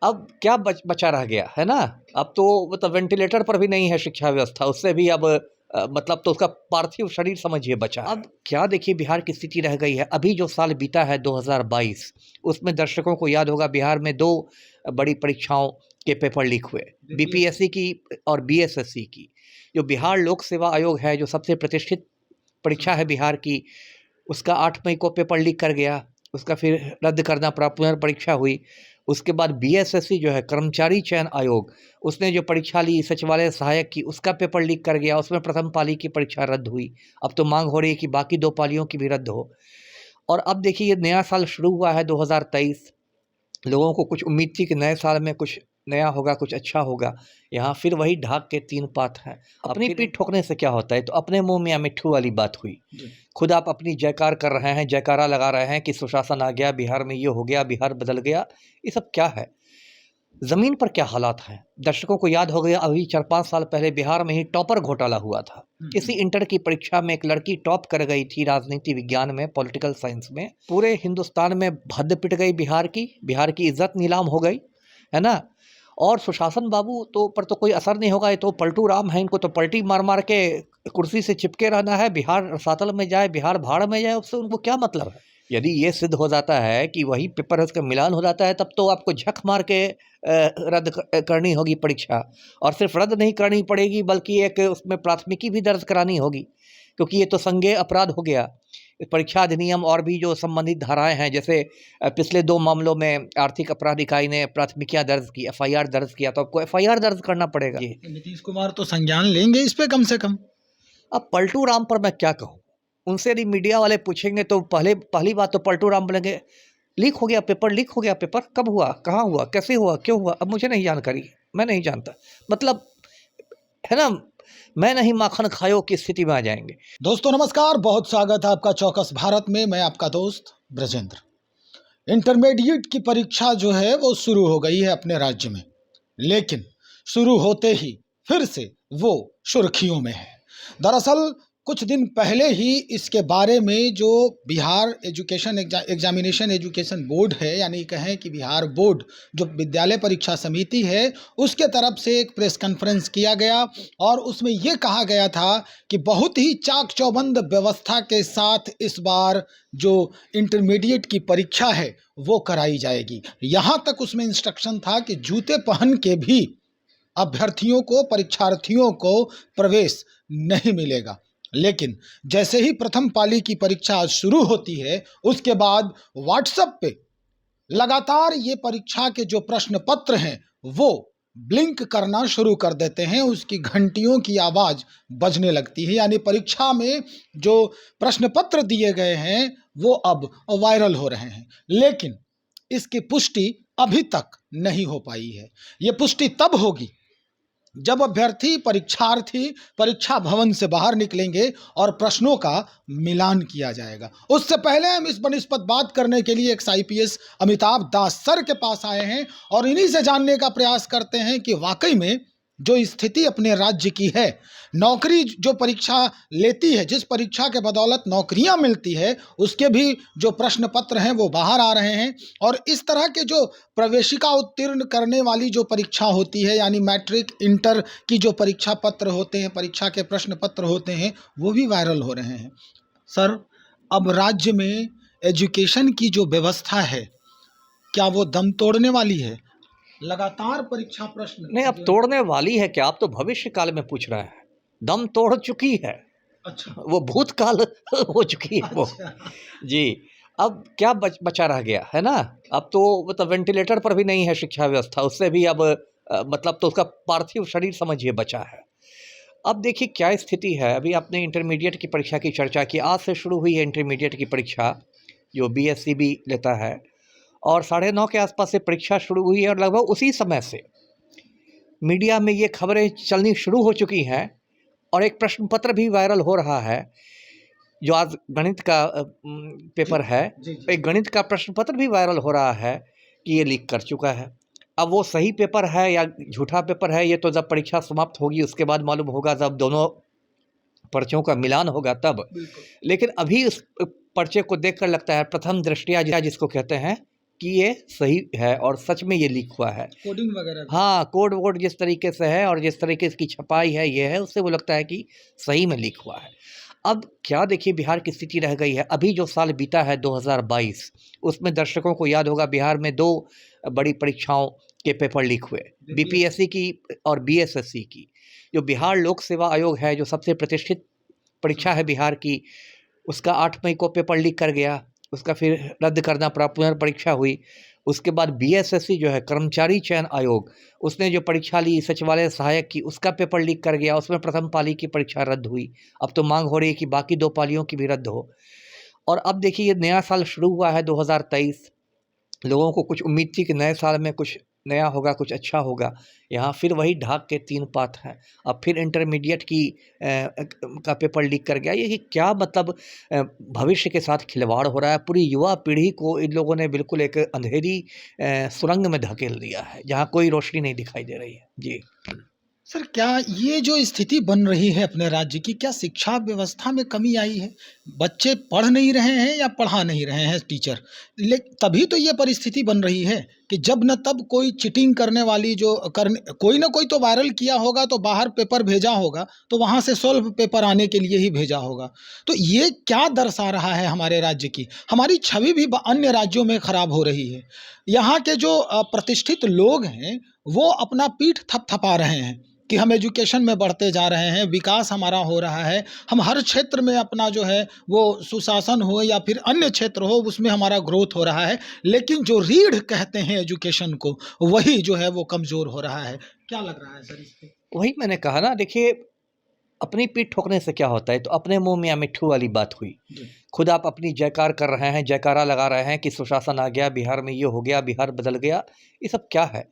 अब क्या बचा रह गया है ना। अब तो मतलब वेंटिलेटर पर भी नहीं है शिक्षा व्यवस्था, उससे भी अब मतलब तो उसका पार्थिव शरीर समझिए बचा है। अब क्या देखिए बिहार की स्थिति रह गई है। अभी जो साल बीता है 2022, उसमें दर्शकों को याद होगा बिहार में दो बड़ी परीक्षाओं के पेपर लीक हुए, बीपीएससी की और बीएसएससी की। जो बिहार लोक सेवा आयोग है, जो सबसे प्रतिष्ठित परीक्षा है बिहार की, उसका 8 मई को पेपर लीक कर गया, उसका फिर रद्द करना पड़ा, पुनर्परीक्षा हुई। उसके बाद बीएसएससी जो है कर्मचारी चयन आयोग, उसने जो परीक्षा ली सचिवालय सहायक की, उसका पेपर लीक कर गया, उसमें प्रथम पाली की परीक्षा रद्द हुई। अब तो मांग हो रही है कि बाकी 2 पालियों की भी रद्द हो। और अब देखिए ये नया साल शुरू हुआ है 2023, लोगों को कुछ उम्मीद थी कि नए साल में कुछ नया होगा, कुछ अच्छा होगा। यहाँ फिर वही ढाक के 3 पात हैं। अपनी पीठ ठोकने से क्या होता है, तो अपने मुंह में मिट्ठू वाली बात हुई। खुद आप अपनी जयकार कर रहे हैं, जयकारा लगा रहे हैं कि सुशासन आ गया, बिहार में ये हो गया, बिहार बदल गया। ये सब क्या है? ज़मीन पर क्या हालात हैं? दर्शकों को याद हो गया, अभी 4-5 साल पहले बिहार में ही टॉपर घोटाला हुआ था। इसी इंटर की परीक्षा में एक लड़की टॉप कर गई थी राजनीति विज्ञान में, पॉलिटिकल साइंस में। पूरे हिंदुस्तान में भद्द पिट गई बिहार की इज्जत नीलाम हो गई, है ना। और सुशासन बाबू तो पर तो कोई असर नहीं होगा, ये तो पलटू राम है, इनको तो पलटी मार मार के कुर्सी से चिपके रहना है। बिहार रसातल में जाए, बिहार भाड़ में जाए, उससे उनको क्या मतलब है? यदि ये सिद्ध हो जाता है कि वही पेपर है, उसका मिलान हो जाता है, तब तो आपको झक मार के रद्द करनी होगी परीक्षा। और सिर्फ रद्द नहीं करनी पड़ेगी, बल्कि एक उसमें प्राथमिकी भी दर्ज करानी होगी, क्योंकि ये तो संज्ञेय अपराध हो गया। परीक्षा अधिनियम और भी जो संबंधित धाराएं हैं, जैसे पिछले 2 मामलों में आर्थिक अपराध इकाई ने प्राथमिकियां दर्ज की, एफआईआर दर्ज किया, तो आपको एफआईआर दर्ज करना पड़ेगा। नीतीश कुमार तो संज्ञान लेंगे इस पे कम से कम। अब पलटू राम पर मैं क्या कहूँ, उनसे यदि मीडिया वाले पूछेंगे तो पहली बात तो पलटू राम बोलेंगे लीक हो गया पेपर, लीक हो गया पेपर। कब हुआ, कहाँ हुआ, कैसे हुआ, क्यों हुआ? अब मुझे नहीं जानकारी, मैं नहीं जानता, मतलब है ना, मैं नहीं माखन खायो की स्थिति में आ जाएंगे। दोस्तों नमस्कार, बहुत स्वागत है आपका चौकस भारत में। मैं आपका दोस्त ब्रजेंद्र। इंटरमीडिएट की परीक्षा जो है वो शुरू हो गई है अपने राज्य में, लेकिन शुरू होते ही फिर से वो सुर्खियों में है। दरअसल कुछ दिन पहले ही इसके बारे में जो बिहार एग्जामिनेशन एजुकेशन बोर्ड है, यानी कहें कि बिहार बोर्ड जो विद्यालय परीक्षा समिति है, उसके तरफ से एक प्रेस कॉन्फ्रेंस किया गया और उसमें ये कहा गया था कि बहुत ही चाक चौबंद व्यवस्था के साथ इस बार जो इंटरमीडिएट की परीक्षा है वो कराई जाएगी। यहाँ तक उसमें इंस्ट्रक्शन था कि जूते पहन के भी अभ्यर्थियों को, परीक्षार्थियों को प्रवेश नहीं मिलेगा। लेकिन जैसे ही प्रथम पाली की परीक्षा शुरू होती है, उसके बाद व्हाट्सएप पे लगातार ये परीक्षा के जो प्रश्न पत्र हैं वो ब्लिंक करना शुरू कर देते हैं, उसकी घंटियों की आवाज बजने लगती है। यानी परीक्षा में जो प्रश्न पत्र दिए गए हैं वो अब वायरल हो रहे हैं, लेकिन इसकी पुष्टि अभी तक नहीं हो पाई है। ये पुष्टि तब होगी जब अभ्यर्थी, परीक्षार्थी परीक्षा भवन से बाहर निकलेंगे और प्रश्नों का मिलान किया जाएगा। उससे पहले हम इस बनिस्पत बात करने के लिए एक आईपीएस अमिताभ दास सर के पास आए हैं और इन्हीं से जानने का प्रयास करते हैं कि वाकई में जो स्थिति अपने राज्य की है, नौकरी जो परीक्षा लेती है, जिस परीक्षा के बदौलत नौकरियां मिलती है, उसके भी जो प्रश्न पत्र हैं वो बाहर आ रहे हैं। और इस तरह के जो प्रवेशिका उत्तीर्ण करने वाली जो परीक्षा होती है, यानी मैट्रिक इंटर की जो परीक्षा पत्र होते हैं, परीक्षा के प्रश्न पत्र होते हैं, वो भी वायरल हो रहे हैं। सर, अब राज्य में एजुकेशन की जो व्यवस्था है, क्या वो दम तोड़ने वाली है? लगातार परीक्षा प्रश्न नहीं, अब तोड़ने वाली है क्या? आप तो भविष्य काल में पूछ रहे हैं। दम तोड़ चुकी है। अच्छा, वो भूतकाल हो चुकी है वो। जी, अब क्या बचा रह गया है ना। अब तो मतलब वेंटिलेटर पर भी नहीं है शिक्षा व्यवस्था, उससे भी अब मतलब तो उसका पार्थिव शरीर समझिए बचा है। अब देखिए क्या स्थिति है। अभी आपने इंटरमीडिएट की परीक्षा की चर्चा की, आज से शुरू हुई है इंटरमीडिएट की परीक्षा, जो बीएससीबी लेता है, और 9:30 के आसपास से परीक्षा शुरू हुई है और लगभग उसी समय से मीडिया में ये खबरें चलनी शुरू हो चुकी हैं और एक प्रश्न पत्र भी वायरल हो रहा है। जो आज गणित का पेपर है, एक गणित का प्रश्न पत्र भी वायरल हो रहा है कि ये लीक कर चुका है। अब वो सही पेपर है या झूठा पेपर है, ये तो जब परीक्षा समाप्त होगी उसके बाद मालूम होगा, जब दोनों पर्चों का मिलान होगा तब। लेकिन अभी उस पर्चे को देखकर लगता है प्रथम दृष्टया जिसको कहते हैं कि ये सही है और सच में ये लीक हुआ है। कोडिंग वगैरह भी। हाँ, कोड वोड जिस तरीके से है और जिस तरीके की छपाई है ये है, उससे वो लगता है कि सही में लीक हुआ है। अब क्या देखिए बिहार की स्थिति रह गई है, अभी जो साल बीता है 2022, उसमें दर्शकों को याद होगा बिहार में 2 बड़ी परीक्षाओं के पेपर लीक हुए, बीपीएससी की और बीएसएससी की। जो बिहार लोक सेवा आयोग है, जो सबसे प्रतिष्ठित परीक्षा है बिहार की, उसका 8 मई को पेपर लीक कर गया, उसका फिर रद्द करना पड़ा, पुनर्परीक्षा हुई। उसके बाद बीएसएससी जो है कर्मचारी चयन आयोग, उसने जो परीक्षा ली सचिवालय सहायक की, उसका पेपर लीक कर गया, उसमें प्रथम पाली की परीक्षा रद्द हुई। अब तो मांग हो रही है कि बाकी 2 पालियों की भी रद्द हो। और अब देखिए ये नया साल शुरू हुआ है 2023, लोगों को कुछ उम्मीद थी कि नए साल में कुछ नया होगा, कुछ अच्छा होगा। यहाँ फिर वही ढाक के 3 पात हैं। अब फिर इंटरमीडिएट की का पेपर लीक कर गया। ये कि क्या मतलब भविष्य के साथ खिलवाड़ हो रहा है। पूरी युवा पीढ़ी को इन लोगों ने बिल्कुल एक अंधेरी सुरंग में धकेल दिया है, जहाँ कोई रोशनी नहीं दिखाई दे रही है। जी। सर, क्या ये जो स्थिति बन रही है अपने राज्य की, क्या शिक्षा व्यवस्था में कमी आई है? बच्चे पढ़ नहीं रहे हैं या पढ़ा नहीं रहे हैं टीचर? तभी तो ये परिस्थिति बन रही है कि जब न तब कोई चीटिंग करने वाली जो करने, कोई ना कोई तो वायरल किया होगा, तो बाहर पेपर भेजा होगा, तो वहाँ से सोल्व पेपर आने के लिए ही भेजा होगा। तो ये क्या दर्शा रहा है हमारे राज्य की? हमारी छवि भी अन्य राज्यों में खराब हो रही है। यहाँ के जो प्रतिष्ठित लोग हैं, वो अपना पीठ थपथपा रहे हैं कि हम एजुकेशन में बढ़ते जा रहे हैं, विकास हमारा हो रहा है, हम हर क्षेत्र में अपना जो है वो सुशासन हो या फिर अन्य क्षेत्र हो, उसमें हमारा ग्रोथ हो रहा है। लेकिन जो रीढ़ कहते हैं एजुकेशन को, वही जो है वो कमज़ोर हो रहा है। क्या लग रहा है सर इस पे? वही मैंने कहा ना, देखिए अपनी पीठ ठोकने से क्या होता है, तो अपने मुंह में मिट्ठू वाली बात हुई। खुद आप अपनी जयकार कर रहे हैं, जयकारा लगा रहे हैं कि सुशासन आ गया, बिहार में ये हो गया, बिहार बदल गया। ये सब क्या है?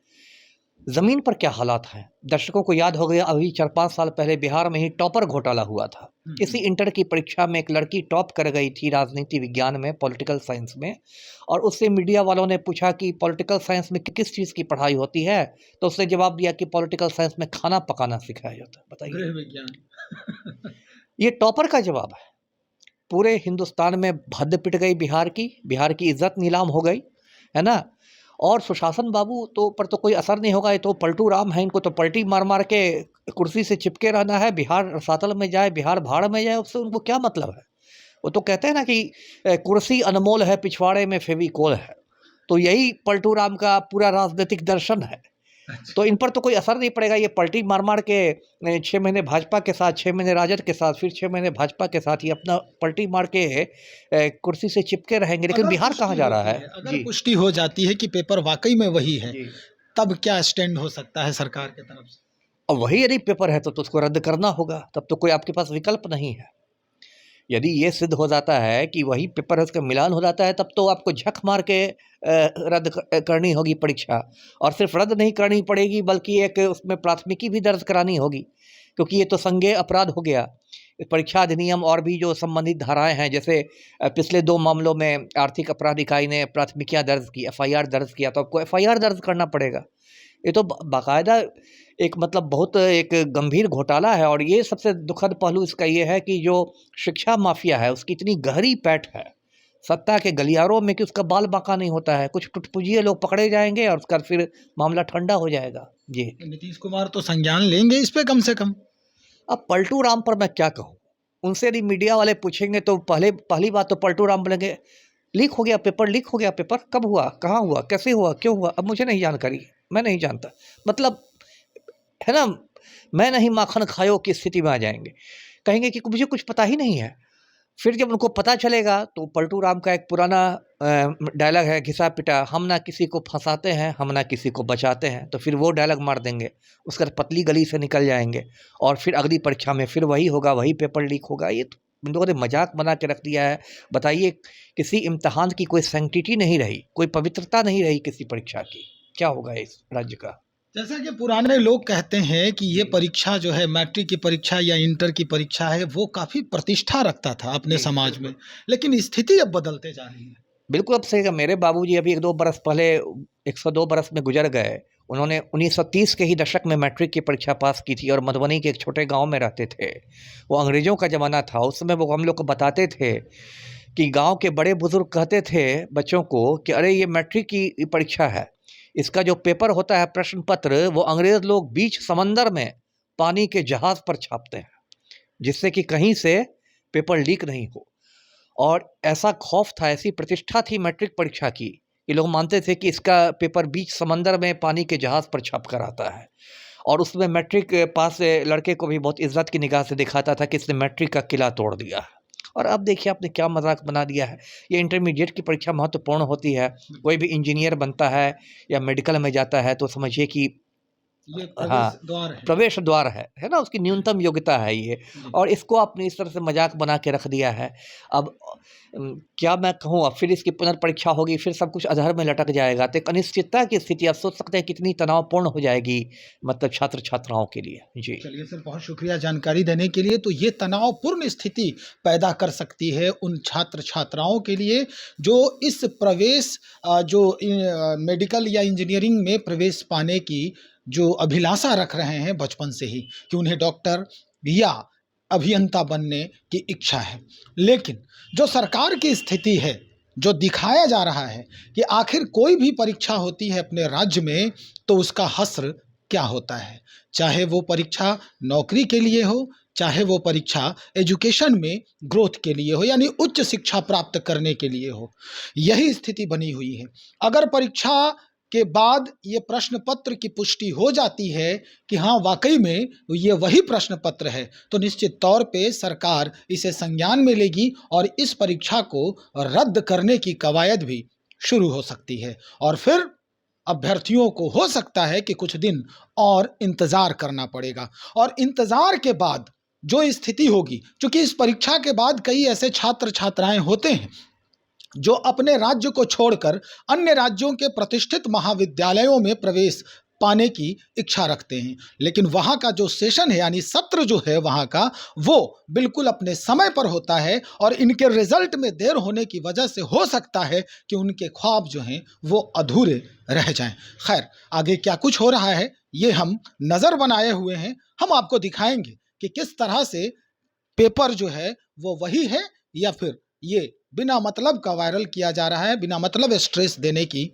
ज़मीन पर क्या हालात हैं? दर्शकों को याद हो गया, अभी 4-5 साल पहले बिहार में ही टॉपर घोटाला हुआ था। किसी इंटर की परीक्षा में एक लड़की टॉप कर गई थी राजनीति विज्ञान में, पॉलिटिकल साइंस में, और उससे मीडिया वालों ने पूछा कि पॉलिटिकल साइंस में किस चीज़ की पढ़ाई होती है, तो उसने जवाब दिया कि पॉलिटिकल साइंस में खाना पकाना सिखाया जाता है। बताइए, गृह विज्ञान। ये टॉपर का जवाब है। पूरे हिंदुस्तान में भद्द पिट गई बिहार की इज्जत नीलाम हो गई, है ना? और सुशासन बाबू पर तो कोई असर नहीं होगा, ये तो पलटू राम है, इनको तो पलटी मार मार के कुर्सी से चिपके रहना है, बिहार रसातल में जाए, बिहार भाड़ में जाए, उससे उनको क्या मतलब है? वो तो कहते हैं ना कि कुर्सी अनमोल है, पिछवाड़े में फेविकोल है। तो यही पलटू राम का पूरा राजनीतिक दर्शन है। तो इन पर तो कोई असर नहीं पड़ेगा, ये पलटी मार मार के 6 महीने भाजपा के साथ, 6 महीने राजद के साथ, फिर 6 महीने भाजपा के साथ, ये अपना पलटी मार के कुर्सी से चिपके रहेंगे। लेकिन बिहार कहाँ जा रहा है? अगर पुष्टि हो जाती है कि पेपर वाकई में वही है, तब क्या स्टैंड हो सकता है सरकार की तरफ से? और वही यदि पेपर है तो उसको रद्द करना होगा, तब तो कोई आपके पास विकल्प नहीं है। यदि ये सिद्ध हो जाता है कि वही पेपर है, उसका मिलान हो जाता है, तब तो आपको झक मार के रद्द करनी होगी परीक्षा। और सिर्फ रद्द नहीं करनी पड़ेगी, बल्कि एक उसमें प्राथमिकी भी दर्ज करानी होगी, क्योंकि ये तो संज्ञेय अपराध हो गया। परीक्षा अधिनियम और भी जो संबंधित धाराएं हैं, जैसे पिछले 2 मामलों में आर्थिक अपराध इकाई ने प्राथमिकियां दर्ज की, एफआईआर दर्ज किया, तो आपको एफआईआर दर्ज करना पड़ेगा। ये तो बाकायदा एक मतलब बहुत एक गंभीर घोटाला है। और ये सबसे दुखद पहलू इसका ये है कि जो शिक्षा माफिया है, उसकी इतनी गहरी पैठ है सत्ता के गलियारों में कि उसका बाल बाका नहीं होता है। कुछ टुटपुजिए लोग पकड़े जाएंगे और उसका फिर मामला ठंडा हो जाएगा। जी, नीतीश कुमार तो संज्ञान लेंगे इस पे कम से कम। अब पलटू राम पर मैं क्या कहूँ, उनसे यदि मीडिया वाले पूछेंगे तो पहली बात तो पलटू राम बोलेंगे लीक हो गया पेपर, लीक हो गया पेपर, कब हुआ, कहाँ हुआ, कैसे हुआ, क्यों हुआ, अब मुझे नहीं जानकारी, मैं नहीं जानता। मतलब है ना, मैं नहीं माखन खायो की स्थिति में आ जाएंगे। कहेंगे कि मुझे कुछ पता ही नहीं है। फिर जब उनको पता चलेगा तो पलटू राम का एक पुराना डायलॉग है, घिसा पिटा, हम ना किसी को फंसाते हैं, हम ना किसी को बचाते हैं। तो फिर वो डायलॉग मार देंगे, उसका पतली गली से निकल जाएंगे और फिर अगली परीक्षा में फिर वही होगा, वही पेपर लीक होगा। ये तो इन लोगों ने मजाक बना के रख दिया है। बताइए, किसी इम्तहान की कोई सैंक्टिटी नहीं रही, कोई पवित्रता नहीं रही किसी परीक्षा की। क्या होगा इस राज्य का? जैसा कि पुराने लोग कहते हैं कि ये परीक्षा जो है, मैट्रिक की परीक्षा या इंटर की परीक्षा है, वो काफ़ी प्रतिष्ठा रखता था अपने समाज में, लेकिन स्थिति अब बदलते जा रही है। बिल्कुल, अब सही। मेरे बाबूजी अभी 1-2 बरस पहले 102 बरस में गुजर गए। उन्होंने 1930 के ही दशक में मैट्रिक की परीक्षा पास की थी और मधुबनी के एक छोटे गांव में रहते थे। वो अंग्रेज़ों का ज़माना था, उस समय वो हम लोग को बताते थे कि गांव के बड़े बुजुर्ग कहते थे बच्चों को कि अरे ये मैट्रिक की परीक्षा है, इसका जो पेपर होता है प्रश्न पत्र वो अंग्रेज लोग बीच समंदर में पानी के जहाज पर छापते हैं, जिससे कि कहीं से पेपर लीक नहीं हो। और ऐसा खौफ था, ऐसी प्रतिष्ठा थी मैट्रिक परीक्षा की कि लोग मानते थे कि इसका पेपर बीच समंदर में पानी के जहाज पर छप कर आता है। और उसमें मैट्रिक पास लड़के को भी बहुत इज्जत की निगाह से दिखाता था कि इसने मैट्रिक का किला तोड़ दिया है। और अब देखिए आपने क्या मजाक बना दिया है। ये इंटरमीडिएट की परीक्षा महत्वपूर्ण होती है। कोई भी इंजीनियर बनता है या मेडिकल में जाता है तो समझिए कि ये हाँ, प्रवेश द्वार है। प्रवेश द्वार है ना, उसकी न्यूनतम योग्यता है ये। जी। और इसको आपने इस तरह से मजाक बना के रख दिया है। अब क्या मैं कहूँ, अब फिर इसकी पुनर्परीक्षा होगी, फिर सब कुछ अधर में लटक जाएगा, तो एक अनिश्चितता की स्थिति आप सोच सकते हैं कितनी तनावपूर्ण हो जाएगी मतलब छात्र छात्राओं के लिए। जी चलिए सर, बहुत शुक्रिया जानकारी देने के लिए। तो ये तनावपूर्ण स्थिति पैदा कर सकती है उन छात्र छात्राओं के लिए जो इस प्रवेश जो मेडिकल या इंजीनियरिंग में प्रवेश पाने की जो अभिलाषा रख रहे हैं बचपन से ही कि उन्हें डॉक्टर या अभियंता बनने की इच्छा है। लेकिन जो सरकार की स्थिति है, जो दिखाया जा रहा है कि आखिर कोई भी परीक्षा होती है अपने राज्य में तो उसका हश्र क्या होता है, चाहे वो परीक्षा नौकरी के लिए हो, चाहे वो परीक्षा एजुकेशन में ग्रोथ के लिए हो, यानी उच्च शिक्षा प्राप्त करने के लिए हो। यही स्थिति बनी हुई है। अगर परीक्षा के बाद ये प्रश्न पत्र की पुष्टि हो जाती है कि हाँ वाकई में ये वही प्रश्न पत्र है, तो निश्चित तौर पे सरकार इसे संज्ञान में लेगी और इस परीक्षा को रद्द करने की कवायद भी शुरू हो सकती है। और फिर अभ्यर्थियों को हो सकता है कि कुछ दिन और इंतजार करना पड़ेगा। और इंतजार के बाद जो स्थिति होगी, क्योंकि इस परीक्षा के बाद कई ऐसे छात्र छात्राएं होते हैं जो अपने राज्य को छोड़कर अन्य राज्यों के प्रतिष्ठित महाविद्यालयों में प्रवेश पाने की इच्छा रखते हैं, लेकिन वहाँ का जो सेशन है यानी सत्र जो है वहाँ का, वो बिल्कुल अपने समय पर होता है और इनके रिजल्ट में देर होने की वजह से हो सकता है कि उनके ख्वाब जो हैं वो अधूरे रह जाएं। खैर, आगे क्या कुछ हो रहा है ये हम नज़र बनाए हुए हैं। हम आपको दिखाएंगे कि किस तरह से पेपर जो है वो वही है या फिर ये बिना मतलब का वायरल किया जा रहा है, बिना मतलब स्ट्रेस देने की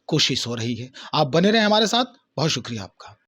कोशिश हो रही है। आप बने रहें हमारे साथ। बहुत शुक्रिया आपका।